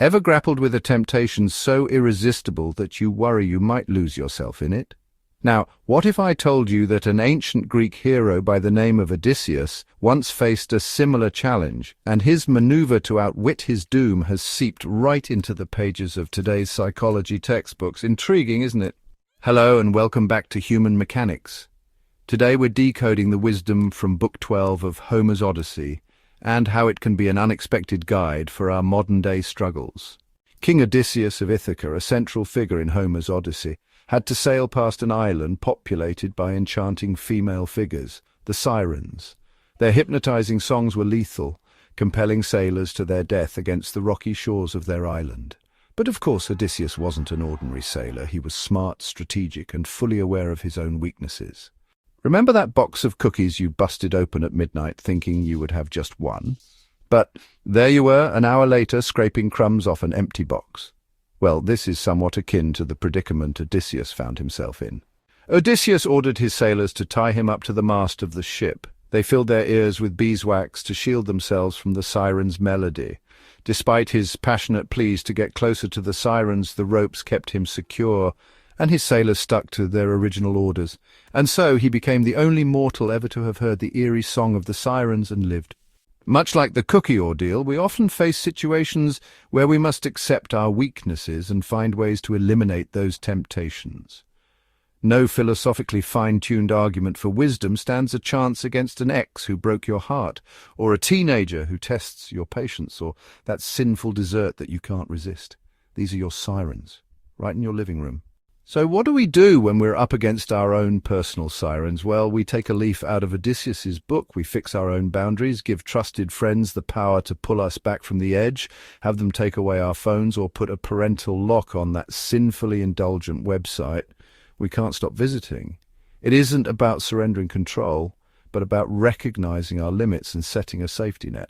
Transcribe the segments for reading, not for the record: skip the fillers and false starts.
Ever grappled with a temptation so irresistible that you worry you might lose yourself in it? Now, what if I told you that an ancient Greek hero by the name of Odysseus once faced a similar challenge, and his maneuver to outwit his doom has seeped right into the pages of today's psychology textbooks? Intriguing, isn't it? Hello and welcome back to Human Mechanics. Today we're decoding the wisdom from Book 12 of Homer's Odyssey, and how it can be an unexpected guide for our modern-day struggles. King Odysseus of Ithaca, a central figure in Homer's Odyssey, had to sail past an island populated by enchanting female figures, the sirens. Their hypnotizing songs were lethal, compelling sailors to their death against the rocky shores of their island. But of course Odysseus wasn't an ordinary sailor. He was smart, strategic, and fully aware of his own weaknesses. Remember that box of cookies you busted open at midnight thinking you would have just one? But there you were, an hour later, scraping crumbs off an empty box. Well, this is somewhat akin to the predicament Odysseus found himself in. Odysseus ordered his sailors to tie him up to the mast of the ship. They filled their ears with beeswax to shield themselves from the sirens' melody. Despite his passionate pleas to get closer to the sirens, the ropes kept him secure, and his sailors stuck to their original orders. And so he became the only mortal ever to have heard the eerie song of the sirens and lived. Much like the cookie ordeal, we often face situations where we must accept our weaknesses and find ways to eliminate those temptations. No philosophically fine-tuned argument for wisdom stands a chance against an ex who broke your heart, or a teenager who tests your patience, or that sinful dessert that you can't resist. These are your sirens, right in your living room. So what do we do when we're up against our own personal sirens? Well, we take a leaf out of Odysseus's book, we fix our own boundaries, give trusted friends the power to pull us back from the edge, have them take away our phones, or put a parental lock on that sinfully indulgent website we can't stop visiting. It isn't about surrendering control, but about recognizing our limits and setting a safety net.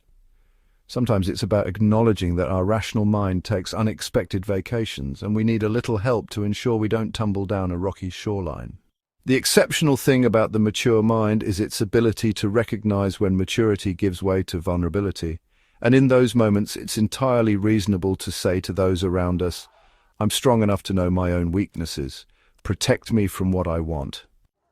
Sometimes it's about acknowledging that our rational mind takes unexpected vacations, and we need a little help to ensure we don't tumble down a rocky shoreline. The exceptional thing about the mature mind is its ability to recognize when maturity gives way to vulnerability. And in those moments, it's entirely reasonable to say to those around us, "I'm strong enough to know my own weaknesses. Protect me from what I want."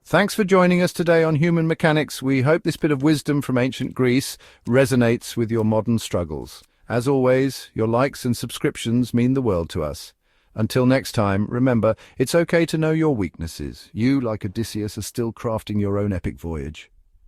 Thanks for joining us today on Human Mechanics. We hope this bit of wisdom from ancient Greece resonates with your modern struggles. As always, your likes and subscriptions mean the world to us. Until next time, remember, it's okay to know your weaknesses. You, like Odysseus, are still crafting your own epic voyage.